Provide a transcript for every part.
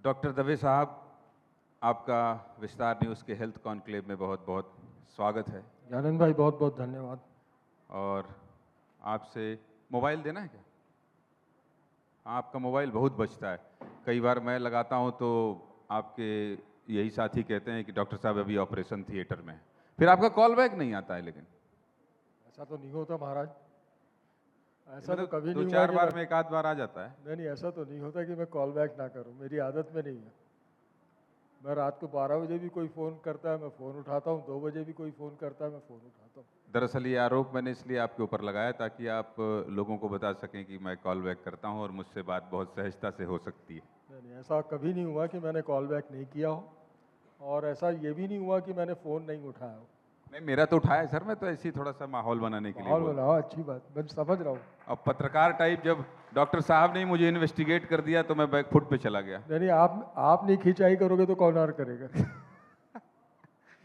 Doctor Dave साहब, आपका विस्तार न्यूज़ के हेल्थ कॉन्क्लेव में बहुत बहुत स्वागत है। ज्ञानंद भाई बहुत बहुत धन्यवाद। और आपसे मोबाइल देना है क्या? आपका मोबाइल बहुत बचता है। कई बार मैं लगाता हूं तो आपके यही साथी कहते हैं कि डॉक्टर साहब अभी ऑपरेशन थिएटर में है, फिर आपका कॉल बैक नहीं आता है। लेकिन ऐसा तो नहीं होता महाराज, ऐसा तो मतलब कभी दो नहीं हुआ चार कि बार में एक आध बार आ जाता है। नहीं, ऐसा तो नहीं होता कि मैं कॉल बैक ना करूं, मेरी आदत में नहीं है। मैं रात को 12 बजे भी कोई फ़ोन करता है मैं फ़ोन उठाता हूं, 2 बजे भी कोई फ़ोन करता है मैं फ़ोन उठाता हूं। दरअसल ये आरोप मैंने इसलिए आपके ऊपर लगाया ताकि आप लोगों को बता सकें कि मैं कॉल बैक करता हूं और मुझसे बात बहुत सहजता से हो सकती है। नहीं, ऐसा कभी नहीं हुआ कि मैंने कॉल बैक नहीं किया हो, और ऐसा ये भी नहीं हुआ कि मैंने फ़ोन नहीं उठाया हो। नहीं, मेरा तो उठाया है सर, मैं तो ऐसे ही थोड़ा सा माहौल बनाने के लिए माहौल बोल रहा बनाओ, अच्छी बात, मैं समझ रहा हूँ। हूं। अब पत्रकार टाइप जब डॉक्टर साहब ने मुझे इन्वेस्टिगेट कर दिया तो मैं बैकफुट पे चला गया। नहीं, आप नहीं खिंचाई करोगे तो कौन और करेगा?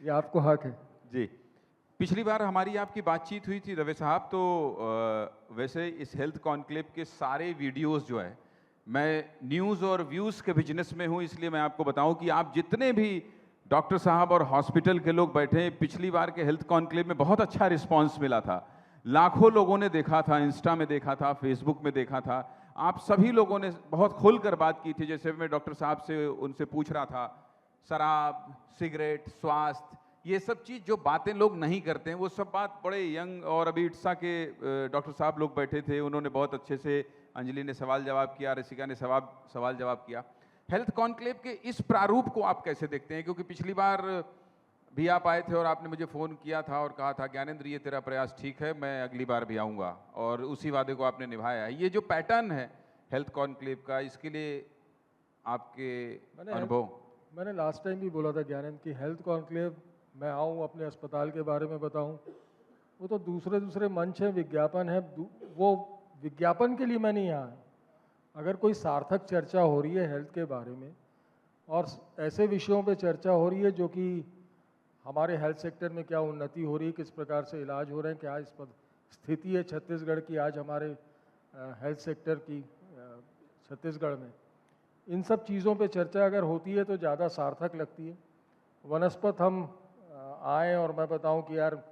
ये आपको हक है। जी, पिछली बार हमारी आपकी बातचीत हुई थी दवे साहब, तो वैसे इस हेल्थ कॉन्क्लेव के सारे वीडियोस जो है, मैं न्यूज़ और व्यूज़ के बिजनेस में हूँ, इसलिए मैं आपको बताऊं कि आप जितने भी डॉक्टर साहब और हॉस्पिटल के लोग बैठे हैं, पिछली बार के हेल्थ कॉन्क्लेव में बहुत अच्छा रिस्पांस मिला था। लाखों लोगों ने देखा था, इंस्टा में देखा था, फेसबुक में देखा था। आप सभी लोगों ने बहुत खुलकर बात की थी। जैसे मैं डॉक्टर साहब से उनसे पूछ रहा था, शराब, सिगरेट, स्वास्थ्य, ये सब चीज़ जो बातें लोग नहीं करते हैं, वो सब बात बड़े यंग, और अभी इट्सा के डॉक्टर साहब लोग बैठे थे, उन्होंने बहुत अच्छे से, अंजलि ने सवाल जवाब किया, ऋषिका ने सवाल जवाब किया। हेल्थ कॉन्क्लेव के इस प्रारूप को आप कैसे देखते हैं? क्योंकि पिछली बार भी आप आए थे और आपने मुझे फ़ोन किया था और कहा था ज्ञानेंद्र ये तेरा प्रयास ठीक है, मैं अगली बार भी आऊँगा, और उसी वादे को आपने निभाया है। ये जो पैटर्न है हेल्थ कॉन्क्लेव का, इसके लिए आपके अनुभव? मैंने लास्ट टाइम भी बोला था ज्ञानंद की हेल्थ कॉन्क्लेव मैं आऊँ, अपने अस्पताल के बारे में बताऊँ, वो तो दूसरे मंच हैं, विज्ञापन है, वो विज्ञापन के लिए मैं नहीं आया। अगर कोई सार्थक चर्चा हो रही है हेल्थ के बारे में और ऐसे विषयों पे चर्चा हो रही है जो कि हमारे हेल्थ सेक्टर में क्या उन्नति हो रही है, किस प्रकार से इलाज हो रहे हैं, क्या इस पर स्थिति है छत्तीसगढ़ की आज हमारे हेल्थ सेक्टर की छत्तीसगढ़ में, इन सब चीज़ों पे चर्चा अगर होती है तो ज़्यादा सार्थक लगती है। वनस्पत हम आए और मैं बताऊं कि यार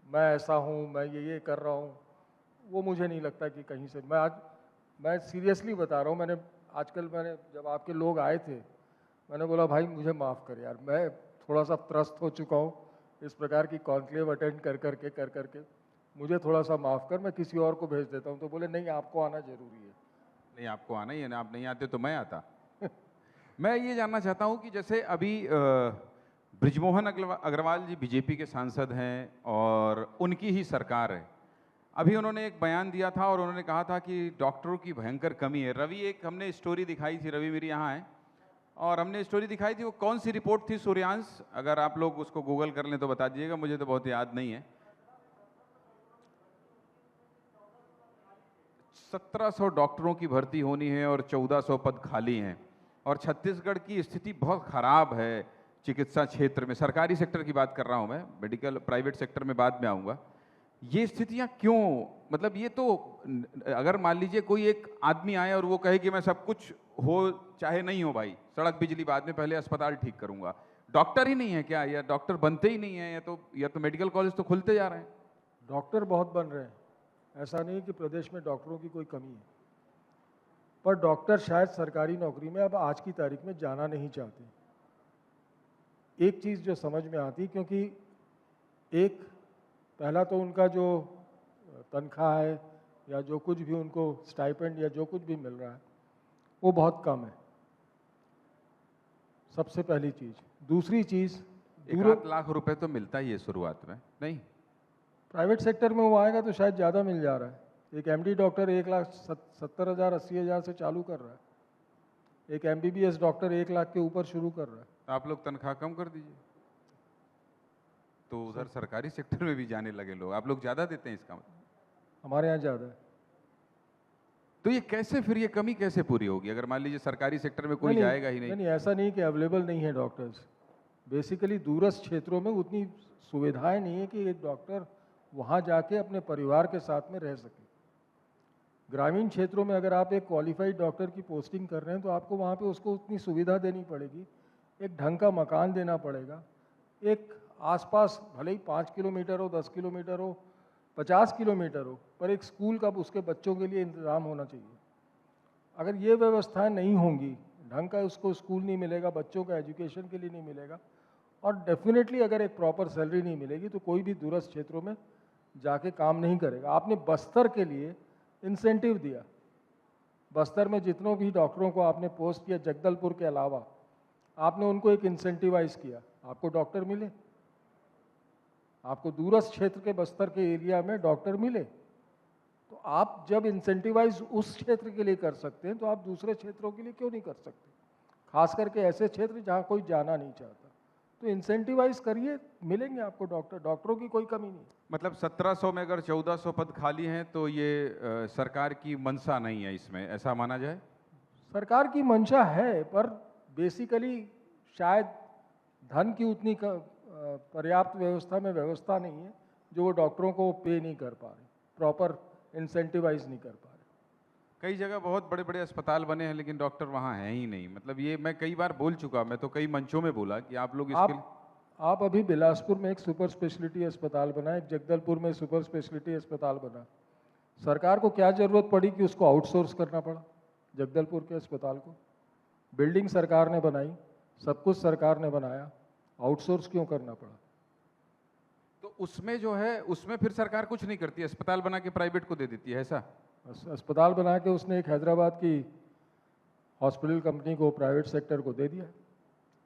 मैं ऐसा हूं, मैं ये कर रहा हूं, वो मुझे नहीं लगता कि कहीं से मैं सीरियसली बता रहा हूं। मैंने जब आपके लोग आए थे, मैंने बोला भाई मुझे माफ़ कर यार, मैं थोड़ा सा त्रस्त हो चुका हूं इस प्रकार की कॉन्क्लेव अटेंड कर करके मुझे थोड़ा सा माफ़ कर, मैं किसी और को भेज देता हूं। तो बोले नहीं, आपको आना ज़रूरी है। नहीं, आपको आना ही है ना, आप नहीं आते तो मैं आता। मैं ये जानना चाहता हूं कि जैसे अभी बृजमोहन अग्रवाल जी बीजेपी के सांसद हैं और उनकी ही सरकार है। अभी उन्होंने एक बयान दिया था और उन्होंने कहा था कि डॉक्टरों की भयंकर कमी है। रवि, एक हमने स्टोरी दिखाई थी, रवि मेरी यहाँ है, और हमने स्टोरी दिखाई थी, वो कौन सी रिपोर्ट थी सूर्यांश? अगर आप लोग उसको गूगल कर लें तो बता दीजिएगा, मुझे तो बहुत याद नहीं है। 1700 डॉक्टरों की भर्ती होनी है और 1400 पद खाली हैं, और छत्तीसगढ़ की स्थिति बहुत खराब है चिकित्सा क्षेत्र में। सरकारी सेक्टर की बात कर रहा हूं मैं, मेडिकल प्राइवेट सेक्टर में बाद में आऊंगा। ये स्थितियां क्यों? मतलब ये तो, अगर मान लीजिए कोई एक आदमी आए और वो कहे कि मैं सब कुछ हो चाहे नहीं हो भाई, सड़क बिजली बाद में, पहले अस्पताल ठीक करूंगा। डॉक्टर ही नहीं है क्या, या डॉक्टर बनते ही नहीं है, या तो मेडिकल कॉलेज तो खुलते जा रहे हैं। डॉक्टर बहुत बन रहे हैं, ऐसा नहीं कि प्रदेश में डॉक्टरों की कोई कमी है, पर डॉक्टर शायद सरकारी नौकरी में अब आज की तारीख में जाना नहीं चाहते। एक चीज़ जो समझ में आती, क्योंकि एक पहला तो उनका जो तनख्वाह है या जो कुछ भी उनको स्टाइपेंड या जो कुछ भी मिल रहा है वो बहुत कम है, सबसे पहली चीज़। दूसरी चीज़, 1 लाख रुपए तो मिलता ही है शुरुआत में, नहीं? प्राइवेट सेक्टर में वो आएगा तो शायद ज़्यादा मिल जा रहा है। एक एमडी डॉक्टर 1,70,000 80,000 से चालू कर रहा है, एक एमबीबीएस डॉक्टर 1 लाख के ऊपर शुरू कर रहा है। तो आप लोग तनख्वाह कम कर दीजिए, तो उधर सरकारी सेक्टर में भी जाने लगे लोग। आप लोग ज़्यादा देते हैं इसका मतलब? हमारे यहाँ ज़्यादा है। तो ये कैसे, फिर ये कमी कैसे पूरी होगी अगर मान लीजिए सरकारी सेक्टर में कोई जाएगा ही नहीं? नहीं, ऐसा नहीं कि अवेलेबल नहीं है डॉक्टर्स। बेसिकली दूरस्थ क्षेत्रों में उतनी सुविधाएं नहीं है कि एक डॉक्टर वहाँ जाके अपने परिवार के साथ में रह सके। ग्रामीण क्षेत्रों में अगर आप एक क्वालिफाइड डॉक्टर की पोस्टिंग कर रहे हैं तो आपको वहाँ पे उसको उतनी सुविधा देनी पड़ेगी, एक ढंग का मकान देना पड़ेगा, एक आसपास भले ही 5 किलोमीटर हो, 10 किलोमीटर हो, 50 किलोमीटर हो, पर एक स्कूल का उसके बच्चों के लिए इंतज़ाम होना चाहिए। अगर ये व्यवस्थाएं नहीं होंगी, ढंग का उसको स्कूल नहीं मिलेगा, बच्चों का एजुकेशन के लिए नहीं मिलेगा, और डेफिनेटली अगर एक प्रॉपर सैलरी नहीं मिलेगी तो कोई भी दूरस्थ क्षेत्रों में जाके काम नहीं करेगा। आपने बस्तर के लिए इंसेंटिव दिया, बस्तर में जितनों भी डॉक्टरों को आपने पोस्ट किया जगदलपुर के अलावा, आपने उनको एक इंसेंटिवाइज किया, आपको डॉक्टर मिले, आपको दूरस्थ क्षेत्र के बस्तर के एरिया में डॉक्टर मिले। तो आप जब इंसेंटिवाइज उस क्षेत्र के लिए कर सकते हैं तो आप दूसरे क्षेत्रों के लिए क्यों नहीं कर सकते, खास करके ऐसे क्षेत्र जहाँ कोई जाना नहीं चाहता। तो इंसेंटिवाइज करिए, मिलेंगे आपको डॉक्टर, डॉक्टरों की कोई कमी नहीं। मतलब 1700 में अगर 1400 पद खाली हैं तो ये सरकार की मंशा नहीं है इसमें, ऐसा माना जाए? सरकार की मंशा है, पर बेसिकली शायद धन की उतनी पर्याप्त व्यवस्था में व्यवस्था नहीं है जो वो डॉक्टरों को पे नहीं कर पा रहे, प्रॉपर इंसेंटिवाइज नहीं कर पा रहे। कई जगह बहुत बड़े बड़े अस्पताल बने हैं लेकिन डॉक्टर वहाँ हैं ही नहीं। मतलब ये मैं कई बार बोल चुका, मैं तो कई मंचों में बोला कि आप लोग इसके लिए। आप अभी बिलासपुर में एक सुपर स्पेशलिटी अस्पताल बना, एक जगदलपुर में सुपर स्पेशलिटी अस्पताल बना, सरकार को क्या ज़रूरत पड़ी कि उसको आउटसोर्स करना पड़ा जगदलपुर के अस्पताल को? बिल्डिंग सरकार ने बनाई, सब कुछ सरकार ने बनाया, आउटसोर्स क्यों करना पड़ा? तो उसमें जो है उसमें फिर सरकार कुछ नहीं करती, अस्पताल बना के प्राइवेट को दे देती है, ऐसा? अस्पताल बना के उसने एक हैदराबाद की हॉस्पिटल कंपनी को, प्राइवेट सेक्टर को दे दिया।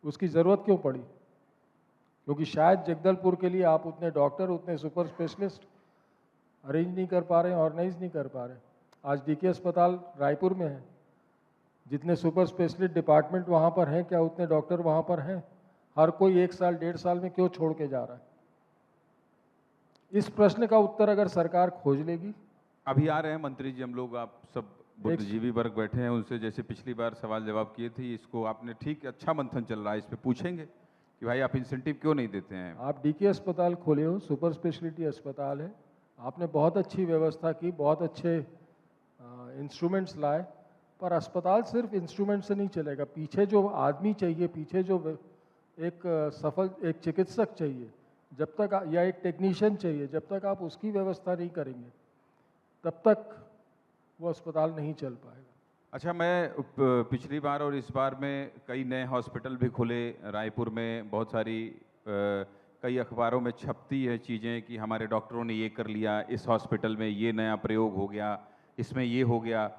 उसकी ज़रूरत क्यों पड़ी? क्योंकि शायद जगदलपुर के लिए आप उतने डॉक्टर, उतने सुपर स्पेशलिस्ट अरेंज नहीं कर पा रहे हैं, ऑर्गेनाइज नहीं कर पा रहे हैं। आज डीके अस्पताल रायपुर में है, जितने सुपर स्पेशलिस्ट डिपार्टमेंट वहाँ पर हैं, क्या उतने डॉक्टर वहाँ पर हैं? हर कोई 1 साल 1.5 साल में क्यों छोड़ के जा रहा है? इस प्रश्न का उत्तर अगर सरकार खोज लेगी। अभी आ रहे हैं मंत्री जी, हम लोग आप सब बुद्धिजीवी वर्ग बैठे हैं, उनसे जैसे पिछली बार सवाल जवाब किए थे, इसको आपने ठीक अच्छा मंथन चल रहा है, इस पे पूछेंगे कि भाई आप इंसेंटिव क्यों नहीं देते हैं? आप डीके अस्पताल खोले हो, सुपर स्पेशलिटी अस्पताल है, आपने बहुत अच्छी व्यवस्था की, बहुत अच्छे इंस्ट्रूमेंट्स लाए, पर अस्पताल सिर्फ इंस्ट्रूमेंट से नहीं चलेगा। पीछे जो आदमी चाहिए, पीछे जो एक सफल एक चिकित्सक चाहिए, जब तक या एक टेक्नीशियन चाहिए, जब तक आप उसकी व्यवस्था नहीं करेंगे तब तक वो अस्पताल नहीं चल पाएगा। अच्छा, मैं पिछली बार और इस बार में कई नए हॉस्पिटल भी खुले रायपुर में, बहुत सारी कई अखबारों में छपती है चीज़ें कि हमारे डॉक्टरों ने ये कर लिया, इस हॉस्पिटल में ये नया प्रयोग हो गया, इसमें ये हो गया।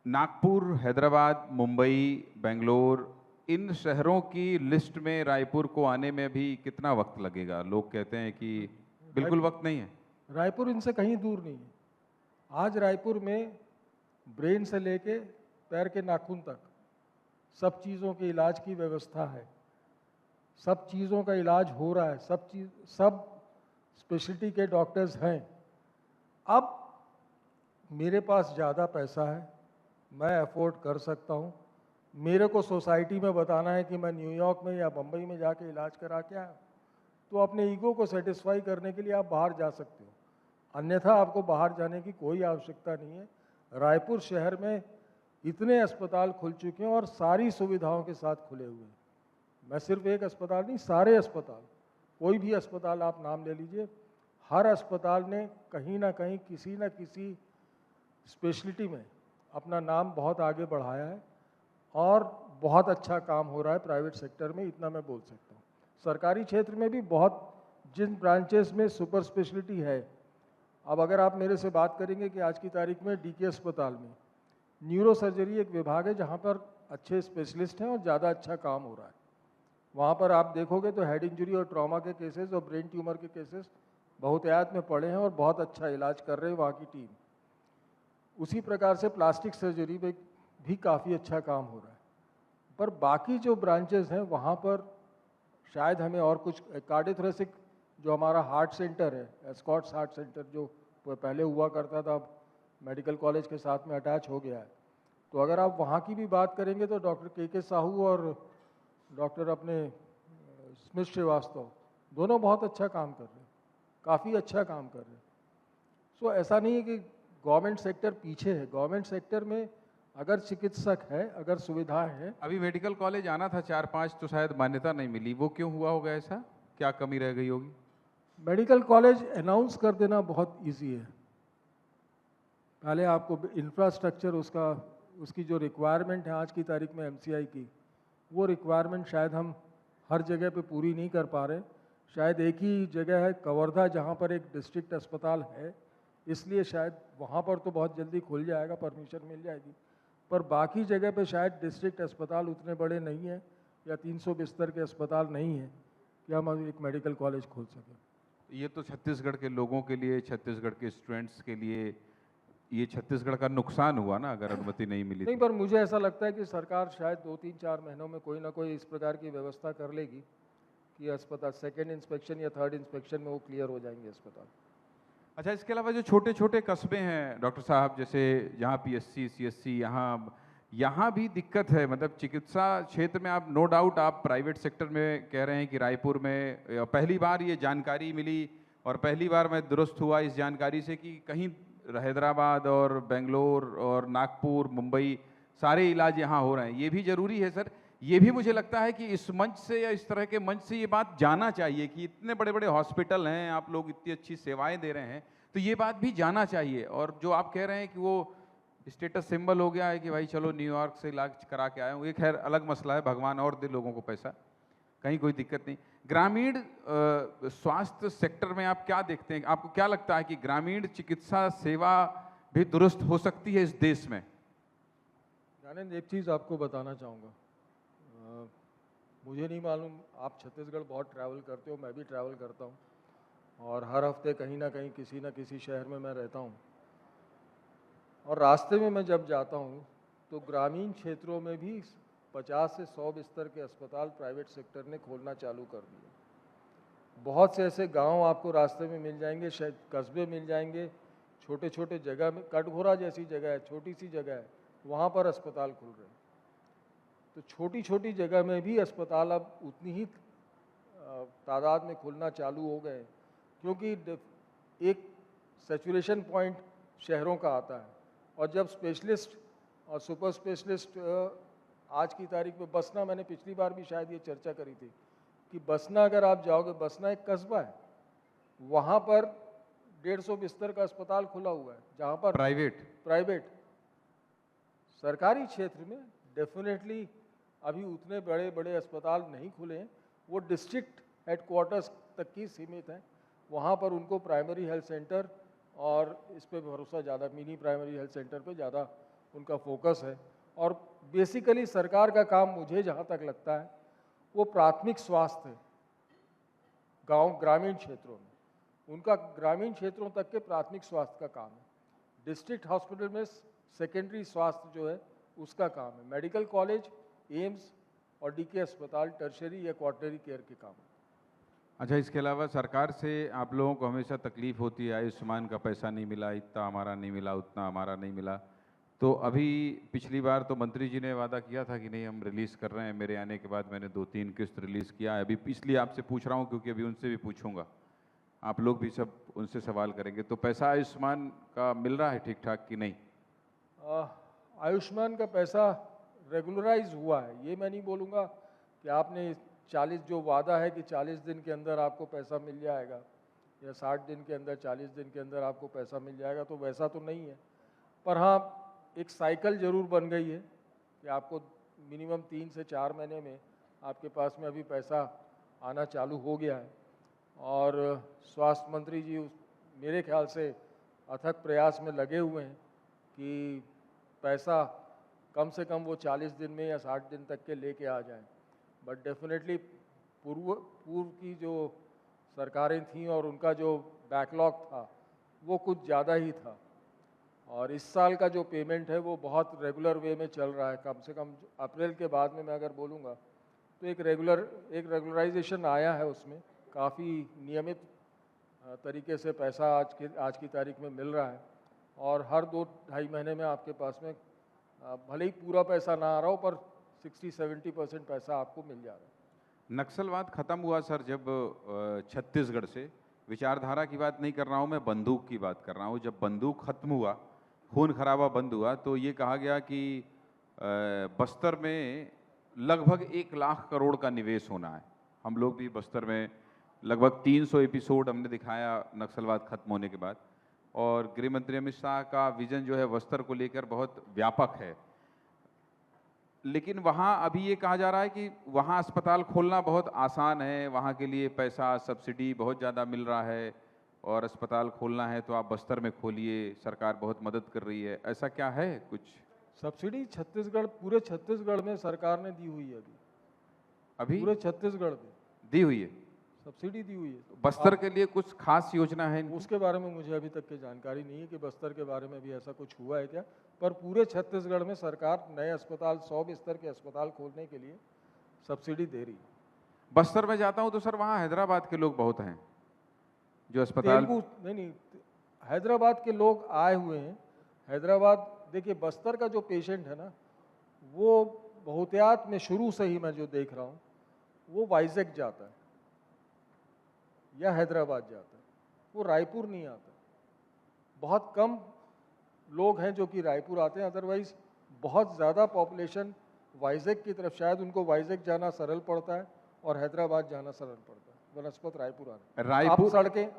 नागपुर, हैदराबाद, मुंबई, बेंगलोर, इन शहरों की लिस्ट में रायपुर को आने में भी कितना वक्त लगेगा? लोग कहते हैं कि बिल्कुल वक्त नहीं है। रायपुर इनसे कहीं दूर नहीं है। आज रायपुर में ब्रेन से लेके पैर के नाखून तक सब चीज़ों के इलाज की व्यवस्था है, सब चीज़ों का इलाज हो रहा है, सब स्पेशलिटी के डॉक्टर्स हैं। अब मेरे पास ज़्यादा पैसा है, मैं अफोर्ड कर सकता हूँ, मेरे को सोसाइटी में बताना है कि मैं न्यूयॉर्क में या बम्बई में जाके इलाज करा के आया, तो अपने ईगो को सेटिस्फाई करने के लिए आप बाहर जा सकते हो, अन्यथा आपको बाहर जाने की कोई आवश्यकता नहीं है। रायपुर शहर में इतने अस्पताल खुल चुके हैं और सारी सुविधाओं के साथ खुले हुए हैं। मैं सिर्फ एक अस्पताल नहीं, सारे अस्पताल, कोई भी अस्पताल आप नाम ले लीजिए, हर अस्पताल ने कहीं ना कहीं किसी न किसी स्पेशलिटी में अपना नाम बहुत आगे बढ़ाया है और बहुत अच्छा काम हो रहा है प्राइवेट सेक्टर में, इतना मैं बोल सकता हूँ। सरकारी क्षेत्र में भी बहुत जिन ब्रांचेस में सुपर स्पेशलिटी है, अब अगर आप मेरे से बात करेंगे कि आज की तारीख में डीके अस्पताल में न्यूरो सर्जरी एक विभाग है जहाँ पर अच्छे स्पेशलिस्ट हैं और ज़्यादा अच्छा काम हो रहा है। वहाँ पर आप देखोगे तो हेड इंजरी और ट्रॉमा के केसेस और ब्रेन ट्यूमर के केसेस बहुतायत में पड़े हैं और बहुत अच्छा इलाज कर रहे हैं वहाँ की टीम। उसी प्रकार से प्लास्टिक सर्जरी में भी काफ़ी अच्छा काम हो रहा है, पर बाकी जो ब्रांचेस हैं वहाँ पर शायद हमें और कुछ, कार्डियोथोरेसिक जो हमारा हार्ट सेंटर है, एस्कॉट्स हार्ट सेंटर जो पहले हुआ करता था, अब मेडिकल कॉलेज के साथ में अटैच हो गया है, तो अगर आप वहाँ की भी बात करेंगे तो डॉक्टर के साहू और डॉक्टर अपने स्मिथ श्रीवास्तव दोनों बहुत अच्छा काम कर रहे हैं, काफ़ी अच्छा काम कर रहे हैं। सो ऐसा नहीं है कि गवर्नमेंट सेक्टर पीछे है। गवर्नमेंट सेक्टर में अगर चिकित्सक है, अगर सुविधा है, अभी मेडिकल कॉलेज आना था 4-5, तो शायद मान्यता नहीं मिली, वो क्यों हुआ होगा ऐसा? क्या कमी रह गई होगी? मेडिकल कॉलेज अनाउंस कर देना बहुत इजी है। पहले आपको इंफ्रास्ट्रक्चर उसकी जो रिक्वायरमेंट है आज की तारीख में एमसीआई की, वो रिक्वायरमेंट शायद हम हर जगह पे पूरी नहीं कर पा रहे। शायद एक ही जगह है कवर्धा जहाँ पर एक डिस्ट्रिक्ट अस्पताल है, इसलिए शायद वहाँ पर तो बहुत जल्दी खुल जाएगा, परमिशन मिल जाएगी। पर बाकी जगह पे शायद डिस्ट्रिक्ट अस्पताल उतने बड़े नहीं हैं या 300 बिस्तर के अस्पताल नहीं हैं कि हम एक मेडिकल कॉलेज खोल सकें। ये तो छत्तीसगढ़ के लोगों के लिए, छत्तीसगढ़ के स्टूडेंट्स के लिए, ये छत्तीसगढ़ का नुकसान हुआ ना अगर अनुमति नहीं मिली नहीं, तो। पर मुझे ऐसा लगता है कि सरकार शायद 2-3-4 महीनों में कोई ना कोई इस प्रकार की व्यवस्था कर लेगी कि अस्पताल सेकेंड इंस्पेक्शन या थर्ड इंस्पेक्शन में वो क्लियर हो जाएंगे अस्पताल। अच्छा, इसके अलावा जो छोटे छोटे कस्बे हैं डॉक्टर साहब, जैसे जहाँ पीएससी सीएससी, यहाँ भी दिक्कत है। मतलब चिकित्सा क्षेत्र में आप नो डाउट आप प्राइवेट सेक्टर में कह रहे हैं कि रायपुर में पहली बार ये जानकारी मिली और पहली बार मैं दुरुस्त हुआ इस जानकारी से कि कहीं हैदराबाद और बेंगलोर और नागपुर मुंबई सारे इलाज यहाँ हो रहे हैं। ये भी ज़रूरी है सर। ये भी मुझे लगता है कि इस मंच से या इस तरह के मंच से ये बात जाना चाहिए कि इतने बड़े बड़े हॉस्पिटल हैं, आप लोग इतनी अच्छी सेवाएं दे रहे हैं, तो ये बात भी जाना चाहिए। और जो आप कह रहे हैं कि वो स्टेटस सिंबल हो गया है कि भाई चलो न्यूयॉर्क से इलाज करा के आए हूँ, ये खैर अलग मसला है, भगवान और दे लोगों को पैसा, कहीं कोई दिक्कत नहीं। ग्रामीण स्वास्थ्य सेक्टर में आप क्या देखते हैं? आपको क्या लगता है कि ग्रामीण चिकित्सा सेवा भी दुरुस्त हो सकती है इस देश में? ज्ञानेंद्र, एक चीज़ आपको बताना चाहूँगा। मुझे नहीं मालूम, आप छत्तीसगढ़ बहुत ट्रैवल करते हो, मैं भी ट्रैवल करता हूँ और हर हफ्ते कहीं ना कहीं किसी न किसी शहर में मैं रहता हूँ। और रास्ते में मैं जब जाता हूँ तो ग्रामीण क्षेत्रों में भी 50 से 100 बिस्तर के अस्पताल प्राइवेट सेक्टर ने खोलना चालू कर दिए। बहुत से ऐसे गांव आपको रास्ते में मिल जाएंगे, शायद कस्बे मिल जाएंगे, छोटे छोटे जगह में, कटघोरा जैसी जगह है, छोटी सी जगह है, वहाँ पर अस्पताल खुल रहे हैं। तो छोटी छोटी जगह में भी अस्पताल अब उतनी ही तादाद में खुलना चालू हो गए, क्योंकि एक सैचुरेशन पॉइंट शहरों का आता है। और जब स्पेशलिस्ट और सुपर स्पेशलिस्ट आज की तारीख में बसना, मैंने पिछली बार भी शायद ये चर्चा करी थी कि बसना अगर आप जाओगे, बसना एक कस्बा है, वहाँ पर 150 बिस्तर का अस्पताल खुला हुआ है, जहाँ पर प्राइवेट सरकारी क्षेत्र में डेफिनेटली अभी उतने बड़े बड़े अस्पताल नहीं खुले हैं, वो डिस्ट्रिक्ट हेडक्वार्टर्स तक ही सीमित हैं। वहाँ पर उनको प्राइमरी हेल्थ सेंटर और इस पे भरोसा ज़्यादा, मिनी प्राइमरी हेल्थ सेंटर पे ज़्यादा उनका फोकस है। और बेसिकली सरकार का काम मुझे जहाँ तक लगता है वो प्राथमिक स्वास्थ्य है। ग्रामीण क्षेत्रों में उनका, ग्रामीण क्षेत्रों तक के प्राथमिक स्वास्थ्य का काम है। डिस्ट्रिक्ट हॉस्पिटल में सेकेंडरी स्वास्थ्य जो है उसका काम है। मेडिकल कॉलेज, एम्स और डीके अस्पताल टर्शरी या क्वार्टरी केयर के काम है। अच्छा, इसके अलावा सरकार से आप लोगों को हमेशा तकलीफ होती है, आयुष्मान का पैसा नहीं मिला, इतना हमारा नहीं मिला, उतना हमारा नहीं मिला। तो अभी पिछली बार तो मंत्री जी ने वादा किया था कि नहीं हम रिलीज़ कर रहे हैं, मेरे आने के बाद मैंने 2-3 किस्त रिलीज़ किया है। अभी इसलिए आपसे पूछ रहा हूँ क्योंकि अभी उनसे भी पूछूंगा, आप लोग भी सब उनसे सवाल करेंगे। तो पैसा आयुष्मान का मिल रहा है ठीक ठाक कि नहीं? आयुष्मान का पैसा रेगुलराइज हुआ है, ये मैं नहीं बोलूँगा कि आपने 40 जो वादा है कि 40 दिन के अंदर आपको पैसा मिल जाएगा या 60 दिन के अंदर, 40 दिन के अंदर आपको पैसा मिल जाएगा, तो वैसा तो नहीं है। पर हाँ, एक साइकिल ज़रूर बन गई है कि आपको मिनिमम 3 से 4 महीने में आपके पास में अभी पैसा आना चालू हो गया है। और स्वास्थ्य मंत्री जी मेरे ख्याल से अथक प्रयास में लगे हुए हैं कि पैसा कम से कम वो 40 दिन में या 60 दिन तक के लेके आ जाएं। बट डेफिनेटली पूर्व की जो सरकारें थीं और उनका जो बैकलॉग था वो कुछ ज़्यादा ही था। और इस साल का जो पेमेंट है वो बहुत रेगुलर वे में चल रहा है। कम से कम अप्रैल के बाद में मैं अगर बोलूँगा तो एक रेगुलराइजेशन आया है, उसमें काफ़ी नियमित तरीके से पैसा आज की तारीख में मिल रहा है। और हर 2-2.5 महीने में आपके पास में भले ही पूरा पैसा ना आ रहा हो पर 60-70% पैसा आपको मिल जा रहा है। नक्सलवाद खत्म हुआ सर जब छत्तीसगढ़ से, विचारधारा की बात नहीं कर रहा हूँ मैं, बंदूक की बात कर रहा हूँ, जब बंदूक खत्म हुआ खून खराबा बंद हुआ तो ये कहा गया कि बस्तर में लगभग 1 लाख करोड़ का निवेश होना है। हम लोग भी बस्तर में लगभग 300 एपिसोड हमने दिखाया नक्सलवाद खत्म होने के बाद, और गृह मंत्री अमित शाह का विजन जो है बस्तर को लेकर बहुत व्यापक है। लेकिन वहाँ अभी ये कहा जा रहा है कि वहाँ अस्पताल खोलना बहुत आसान है, वहाँ के लिए पैसा सब्सिडी बहुत ज़्यादा मिल रहा है, और अस्पताल खोलना है तो आप बस्तर में खोलिए, सरकार बहुत मदद कर रही है। ऐसा क्या है कुछ? सब्सिडी छत्तीसगढ़, पूरे छत्तीसगढ़ में सरकार ने दी हुई है अभी पूरे छत्तीसगढ़ में दी हुई है? सब्सिडी दी हुई है। बस्तर के लिए कुछ खास योजना है इनकी? उसके बारे में मुझे अभी तक की जानकारी नहीं है कि बस्तर के बारे में भी ऐसा कुछ हुआ है क्या, पर पूरे छत्तीसगढ़ में सरकार नए अस्पताल, 100 बिस्तर के अस्पताल खोलने के लिए सब्सिडी दे रही है। बस्तर में जाता हूँ तो सर वहाँ हैदराबाद के लोग बहुत हैं जो अस्पताल। तेलुगु नहीं, हैदराबाद के लोग आए हुए हैं। हैदराबाद, देखिए बस्तर का जो पेशेंट है ना, वो बहुतायत में शुरू से ही मैं जो देख रहा हूँ वो वाइजैक जाता है या हैदराबाद जाता है, वो रायपुर नहीं आता। बहुत कम लोग हैं जो कि रायपुर आते हैं, अदरवाइज बहुत ज़्यादा पॉपुलेशन वाइजैक की तरफ, शायद उनको वाइजैक जाना सरल पड़ता है और हैदराबाद जाना सरल पड़ता है बनस्पत रायपुर आना।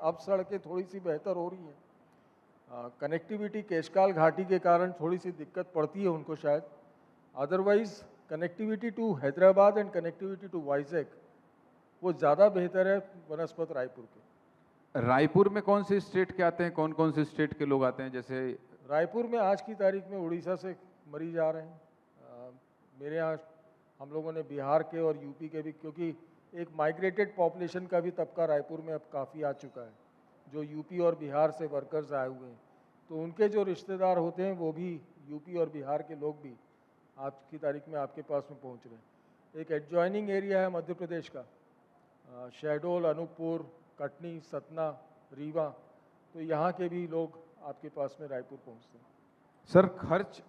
अब सड़कें थोड़ी सी बेहतर हो रही हैं, कनेक्टिविटी केशकाल घाटी के कारण थोड़ी सी दिक्कत पड़ती है उनको शायद, otherwise connectivity to Hyderabad and connectivity to Vizag वो ज़्यादा बेहतर है बनस्पत रायपुर के। रायपुर में कौन से स्टेट के आते हैं, कौन कौन से स्टेट के लोग आते हैं? जैसे रायपुर में आज की तारीख में उड़ीसा से मरीज आ रहे हैं, मेरे यहाँ हम लोगों ने बिहार के और यूपी के भी, क्योंकि एक माइग्रेटेड पॉपुलेशन का भी तबका रायपुर में अब काफ़ी आ चुका है, जो यूपी और बिहार से वर्कर्स आए हुए हैं, तो उनके जो रिश्तेदार होते हैं वो भी यूपी और बिहार के लोग भी आज की तारीख में आपके पास में पहुँच रहे हैं। एक एडजॉइनिंग एरिया है मध्य प्रदेश का, शहडोल, अनूपपुर, कटनी, सतना, रीवा, तो यहाँ के भी लोग आपके पास में रायपुर पहुँचते हैं। सर खर्च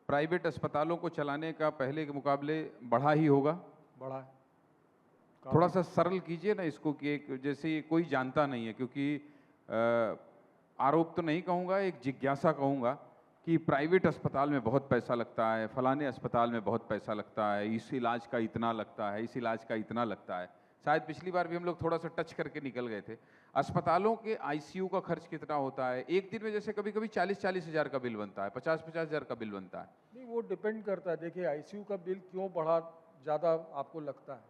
प्राइवेट अस्पतालों को चलाने का पहले के मुकाबले बढ़ा ही होगा? बढ़ा है। थोड़ा सा सरल कीजिए ना इसको, कि एक जैसे कोई जानता नहीं है, क्योंकि आरोप तो नहीं कहूँगा, एक जिज्ञासा कहूँगा कि प्राइवेट अस्पताल में बहुत पैसा लगता है, फलाने अस्पताल में बहुत पैसा लगता है, इस इलाज का इतना लगता है, इस इलाज का इतना लगता है। शायद पिछली बार भी हम लोग थोड़ा सा टच करके निकल गए थे। अस्पतालों के आईसीयू का खर्च कितना होता है? एक दिन में जैसे कभी कभी 40-40 हज़ार का बिल बनता है, 50-50 हज़ार का बिल बनता है। नहीं, वो डिपेंड करता है। देखिए आईसीयू का बिल क्यों बढ़ा ज़्यादा आपको लगता है?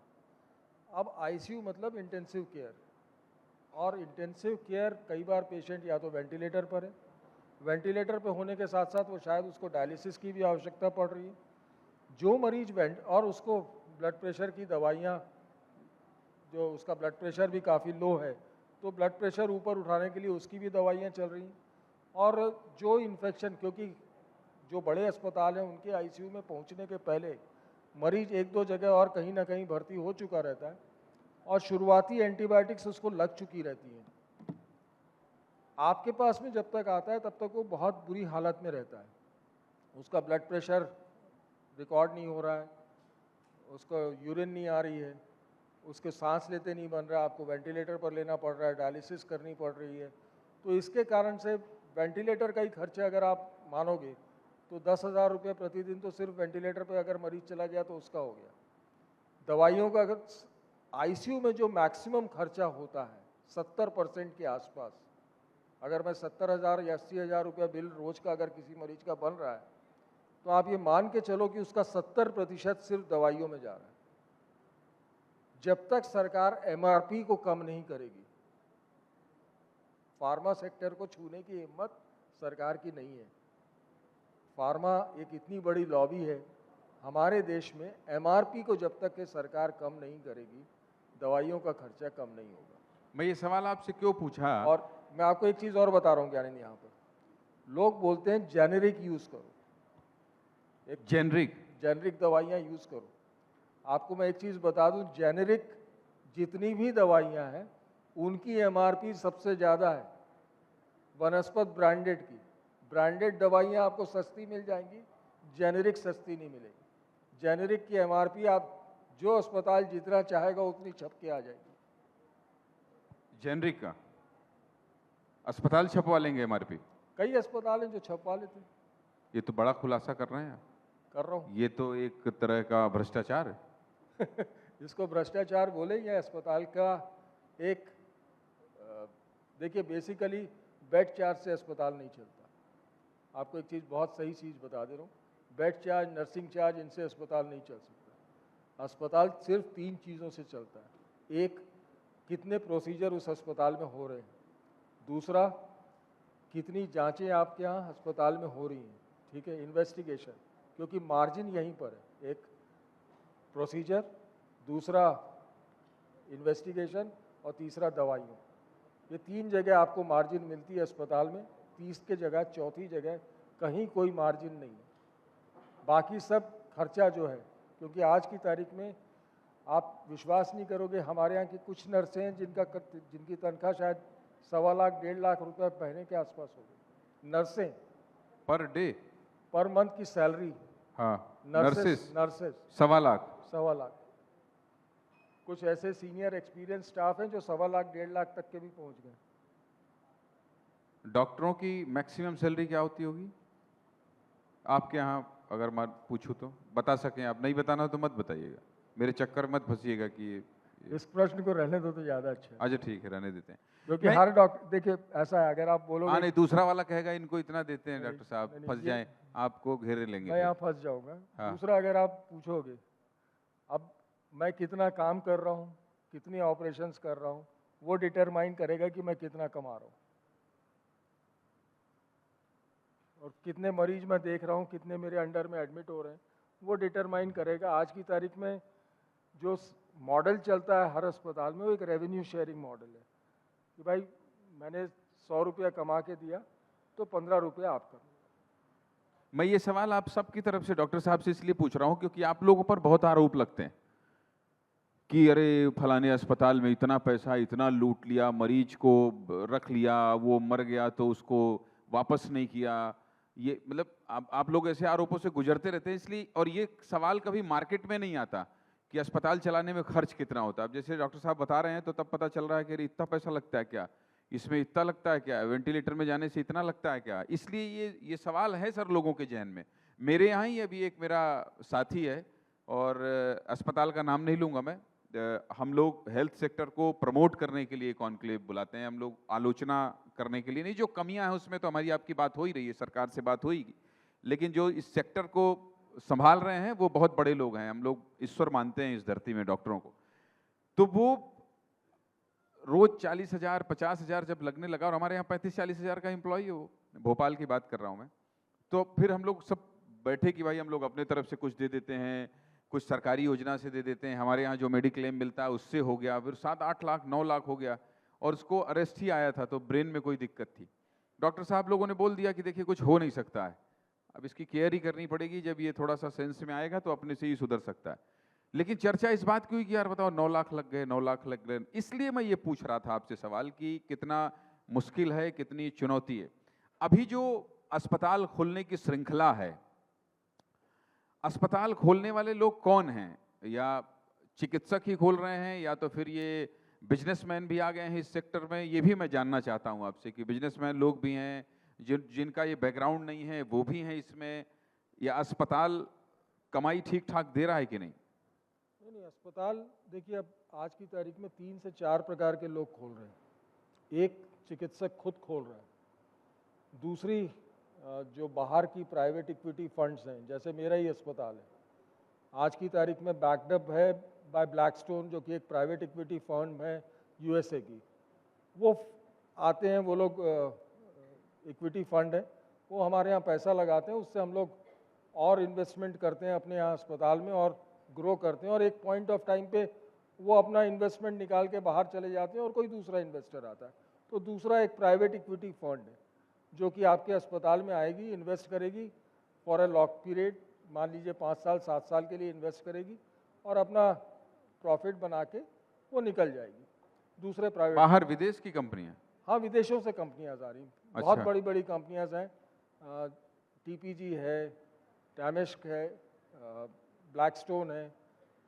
अब आईसीयू मतलब इंटेंसिव केयर, और इंटेंसिव केयर कई बार पेशेंट या तो वेंटिलेटर पर है, वेंटिलेटर पर होने के साथ साथ वो शायद उसको डायलिसिस की भी आवश्यकता पड़ रही है। जो मरीज और उसको ब्लड प्रेशर की दवाइयाँ, जो उसका ब्लड प्रेशर भी काफ़ी लो है, तो ब्लड प्रेशर ऊपर उठाने के लिए उसकी भी दवाइयाँ चल रही हैं। और जो इन्फेक्शन, क्योंकि जो बड़े अस्पताल हैं उनके आईसीयू में पहुंचने के पहले मरीज एक दो जगह और कहीं ना कहीं भर्ती हो चुका रहता है, और शुरुआती एंटीबायोटिक्स उसको लग चुकी रहती हैं। आपके पास में जब तक आता है तब तक वो बहुत बुरी हालत में रहता है, उसका ब्लड प्रेशर रिकॉर्ड नहीं हो रहा है, उसको यूरिन नहीं आ रही है, उसके सांस लेते नहीं बन रहा, आपको वेंटिलेटर पर लेना पड़ रहा है, डायलिसिस करनी पड़ रही है। तो इसके कारण से वेंटिलेटर का ही खर्चा अगर आप मानोगे तो 10,000 रुपये प्रतिदिन तो सिर्फ वेंटिलेटर पे अगर मरीज चला गया तो उसका हो गया। दवाइयों का अगर आईसीयू में जो मैक्सिमम खर्चा होता है 70% के आसपास, अगर मैं 70,000 या 80,000 रुपया बिल रोज का अगर किसी मरीज का बन रहा है, तो आप ये मान के चलो कि उसका 70% सिर्फ दवाइयों में जा रहा है। जब तक सरकार एमआरपी को कम नहीं करेगी, फार्मा सेक्टर को छूने की हिम्मत सरकार की नहीं है। फार्मा एक इतनी बड़ी लॉबी है हमारे देश में, एमआरपी को जब तक के सरकार कम नहीं करेगी, दवाइयों का खर्चा कम नहीं होगा। मैं ये सवाल आपसे क्यों पूछा? और मैं आपको एक चीज़ और बता रहा हूँ ज्ञानंद, यहाँ पर लोग बोलते हैं जेनेरिक यूज़ करो, एक जेनेरिक दवाइयाँ यूज़ करो। आपको मैं एक चीज़ बता दूं, जेनेरिक जितनी भी दवाइयाँ हैं उनकी एमआरपी सबसे ज़्यादा है वनस्पत ब्रांडेड की। ब्रांडेड दवाइयाँ आपको सस्ती मिल जाएंगी, जेनेरिक सस्ती नहीं मिलेगी। जेनेरिक की एमआरपी आप जो अस्पताल जितना चाहेगा उतनी छप के आ जाएगी। जेनेरिक का अस्पताल छपवा लेंगे एमआरपी? कई अस्पताल हैं जो छपवा लेते हैं। ये तो बड़ा खुलासा कर रहे हैं आप। कर रहा हूँ। ये तो एक तरह का भ्रष्टाचार है। जिसको भ्रष्टाचार बोले, या अस्पताल का एक देखिए, बेसिकली बेड चार्ज से अस्पताल नहीं चलता। आपको एक चीज़, बहुत सही चीज़ बता दे रहा हूँ, बेड चार्ज, नर्सिंग चार्ज, इनसे अस्पताल नहीं चल सकता। अस्पताल सिर्फ 3 चीज़ों से चलता है। एक, कितने प्रोसीजर उस अस्पताल में हो रहे हैं। दूसरा, कितनी जांचें आपके यहाँ अस्पताल में हो रही हैं, ठीक है, इन्वेस्टिगेशन, क्योंकि मार्जिन यहीं पर है। एक प्रोसीजर, दूसरा इन्वेस्टिगेशन, और तीसरा दवाइयों। ये 3 जगह आपको मार्जिन मिलती है अस्पताल में। 30 के जगह चौथी जगह कहीं कोई मार्जिन नहीं है। बाकी सब खर्चा जो है, क्योंकि आज की तारीख में आप विश्वास नहीं करोगे, हमारे यहाँ की कुछ नर्सें हैं जिनकी तनख्वाह शायद 1.25 लाख 1.5 लाख रुपए महीने के आसपास हो गई। नर्सें पर डे, पर मंथ की सैलरी। हाँ, नर्सेस 1.25 लाख। 1.25 लाख। कुछ ऐसे सीनियर एक्सपीरियंस स्टाफ हैं जो 1.25 लाख 1.5 लाख तक के भी पहुंच गए। डॉक्टरों की मैक्सिमम सैलरी क्या होती होगी आपके यहाँ, अगर मैं पूछूं तो बता सकें आप? नहीं बताना तो मत बताइएगा, मेरे चक्कर मत फंसिएगा कि इस प्रश्न को रहने दो तो ज़्यादा अच्छा है। अच्छा ठीक है, रहने देते हैं। क्योंकि हर डॉक्टर, देखिए ऐसा है, अगर आप हाँ बोलोगे नहीं, दूसरा वाला कहेगा इनको इतना देते हैं नहीं, डॉक्टर साहब, नहीं, फंस ये- जाएं, आपको घेरे लेंगे मैं फिर। यहाँ फंस जाऊंगा। हाँ। दूसरा, अगर आप पूछोगे अब मैं कितना काम कर रहा हूँ, कितनी ऑपरेशंस कर रहा हूँ, वो डिटरमाइन करेगा कि मैं कितना कमा रहा हूँ। और कितने मरीज मैं देख रहा हूँ, कितने मेरे अंडर में एडमिट हो रहे हैं, वो डिटरमाइन करेगा। आज की तारीख में जो मॉडल चलता है हर अस्पताल में, वो एक रेवेन्यू शेयरिंग मॉडल है कि भाई मैंने 100 रुपया कमा के दिया तो 15 रुपया आप करो। मैं ये सवाल आप सबकी तरफ से डॉक्टर साहब से इसलिए पूछ रहा हूँ क्योंकि आप लोगों पर बहुत आरोप लगते हैं कि अरे फलाने अस्पताल में इतना पैसा, इतना लूट लिया, मरीज को रख लिया, वो मर गया तो उसको वापस नहीं किया। ये मतलब आप लोग ऐसे आरोपों से गुजरते रहते हैं इसलिए, और ये सवाल कभी मार्केट में नहीं आता कि अस्पताल चलाने में खर्च कितना होता है। अब जैसे डॉक्टर साहब बता रहे हैं तो तब पता चल रहा है कि अरे इतना पैसा लगता है क्या, इसमें इतना लगता है क्या, वेंटिलेटर में जाने से इतना लगता है क्या। इसलिए ये सवाल है सर लोगों के जहन में। मेरे यहाँ ही अभी एक मेरा साथी है, और अस्पताल का नाम नहीं लूँगा मैं, हम लोग हेल्थ सेक्टर को प्रमोट करने के लिए कॉन्क्लेव बुलाते हैं। हम लोग आलोचना करने के लिए नहीं, जो कमियां हैं उसमें तो हमारी आपकी बात हो ही रही है, सरकार से बात होगी, लेकिन जो इस सेक्टर को संभाल रहे हैं वो बहुत बड़े लोग हैं। हम लोग ईश्वर मानते हैं इस धरती में डॉक्टरों को। तो वो रोज 40,000 50,000 जब लगने लगा, और हमारे यहाँ 35-40 हज़ार का एम्प्लॉई है, वो भोपाल की बात कर रहा हूँ मैं, तो फिर हम लोग सब बैठे कि भाई हम लोग अपने तरफ से कुछ दे देते हैं, कुछ सरकारी योजना से दे देते हैं, हमारे यहाँ जो मेडिक्लेम मिलता है उससे हो गया, फिर 7-8 लाख 9 लाख हो गया, और उसको अरेस्ट ही आया था तो ब्रेन में कोई दिक्कत थी। डॉक्टर साहब लोगों ने बोल दिया कि देखिए कुछ हो नहीं सकता है, अब इसकी केयर ही करनी पड़ेगी, जब ये थोड़ा सा सेंस में आएगा तो अपने से ही सुधर सकता है। लेकिन चर्चा इस बात की हुई कि यार बताओ 9 लाख लग गए, 9 लाख लग गए। इसलिए मैं ये पूछ रहा था आपसे सवाल कि कितना मुश्किल है, कितनी चुनौती है। अभी जो अस्पताल खोलने की श्रृंखला है, अस्पताल खोलने वाले लोग कौन हैं? या चिकित्सक ही खोल रहे हैं, या तो फिर ये बिजनेसमैन भी आ गए हैं इस सेक्टर में? ये भी मैं जानना चाहता हूं आपसे कि बिजनेसमैन लोग भी हैं, जिनका ये बैकग्राउंड नहीं है वो भी हैं इसमें, या अस्पताल कमाई ठीक ठाक दे रहा है कि नहीं? नहीं, अस्पताल देखिए अब आज की तारीख में 3 से 4 प्रकार के लोग खोल रहे हैं। एक, चिकित्सक खुद खोल रहे हैं। दूसरी, जो बाहर की प्राइवेट इक्विटी फंड्स हैं, जैसे मेरा ही अस्पताल है, आज की तारीख में बैकअप है बाय ब्लैकस्टोन, जो कि एक प्राइवेट इक्विटी फंड है यूएसए की। वो आते हैं, वो लोग इक्विटी फंड है, वो हमारे यहाँ पैसा लगाते हैं, उससे हम लोग और इन्वेस्टमेंट करते हैं अपने यहाँ अस्पताल में और ग्रो करते हैं, और एक पॉइंट ऑफ टाइम पे वो अपना इन्वेस्टमेंट निकाल के बाहर चले जाते हैं और कोई दूसरा इन्वेस्टर आता है। तो दूसरा एक प्राइवेट इक्विटी फंड है जो कि आपके अस्पताल में आएगी, इन्वेस्ट करेगी फॉर अ लॉन्ग पीरियड, मान लीजिए 5 साल 7 साल के लिए इन्वेस्ट करेगी और अपना प्रॉफिट बना के वो निकल जाएगी। दूसरे प्राइवेट, बाहर विदेश की कंपनियां? हाँ, विदेशों से कंपनियां आ रही हैं। अच्छा। बहुत बड़ी बड़ी कंपनियां हैं, टीपीजी है, टैमिस्क है, ब्लैकस्टोन है,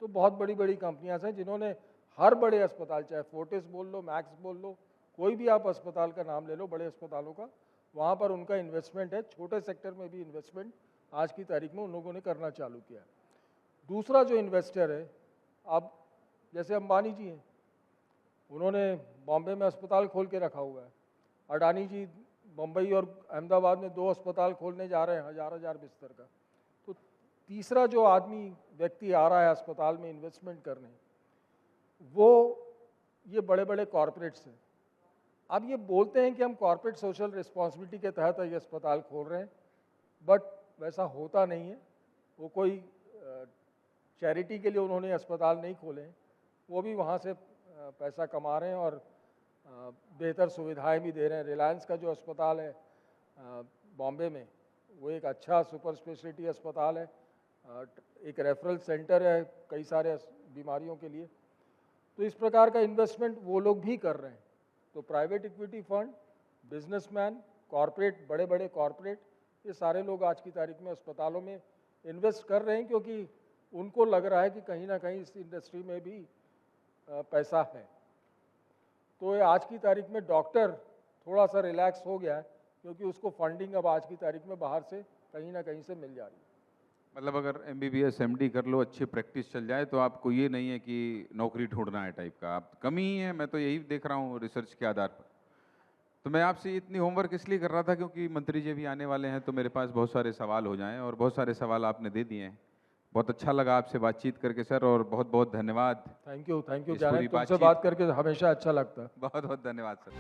तो बहुत बड़ी बड़ी कंपनियां हैं जिन्होंने हर बड़े अस्पताल, चाहे फोर्टिस बोल लो, मैक्स बोल लो, कोई भी आप अस्पताल का नाम ले लो बड़े अस्पतालों का, वहाँ पर उनका इन्वेस्टमेंट है, छोटे सेक्टर में भी इन्वेस्टमेंट आज की तारीख में उन लोगों ने करना चालू किया है। दूसरा जो इन्वेस्टर है, अब जैसे अंबानी जी हैं, उन्होंने बॉम्बे में अस्पताल खोल के रखा हुआ है। अडानी जी मुंबई और अहमदाबाद में 2 अस्पताल खोलने जा रहे हैं, हज़ार बिस्तर का। तो तीसरा जो आदमी व्यक्ति आ रहा है अस्पताल में इन्वेस्टमेंट करने, वो ये बड़े बड़े कॉरपोरेट्स हैं। अब ये बोलते हैं कि हम कॉरपोरेट सोशल रिस्पॉन्सिबिलिटी के तहत ये अस्पताल खोल रहे हैं, बट वैसा होता नहीं है। वो कोई चैरिटी के लिए उन्होंने अस्पताल नहीं खोले हैं, वो भी वहाँ से पैसा कमा रहे हैं और बेहतर सुविधाएं भी दे रहे हैं। रिलायंस का जो अस्पताल है बॉम्बे में, वो एक अच्छा सुपर स्पेशलिटी अस्पताल है, एक रेफरल सेंटर है कई सारे बीमारियों के लिए। तो इस प्रकार का इन्वेस्टमेंट वो लोग भी कर रहे हैं। तो private equity fund, businessman, corporate, बड़े बड़े कॉरपोरेट, ये सारे लोग आज की तारीख में अस्पतालों में इन्वेस्ट कर रहे हैं, क्योंकि उनको लग रहा है कि कहीं ना कहीं इस इंडस्ट्री में भी पैसा है। तो ये आज की तारीख में डॉक्टर थोड़ा सा रिलैक्स हो गया है, क्योंकि उसको फंडिंग अब आज की तारीख में बाहर से कहीं ना कहीं से मिल जा रही है। मतलब अगर MBBS MD कर लो, अच्छी प्रैक्टिस चल जाए, तो आपको ये नहीं है कि नौकरी ढूंढना है टाइप का, आप कमी ही है। मैं तो यही देख रहा हूँ रिसर्च के आधार पर। तो मैं आपसे इतनी होमवर्क इसलिए कर रहा था क्योंकि मंत्री जी भी आने वाले हैं, तो मेरे पास बहुत सारे सवाल हो जाएं, और बहुत सारे सवाल आपने दे दिए हैं। बहुत अच्छा लगा आपसे बातचीत करके सर, और बहुत बहुत धन्यवाद। थैंक यू इस पूरी ज्ञानेंद्र, तुमसे बातचीत- बात करके हमेशा अच्छा लगता है। बहुत बहुत धन्यवाद सर।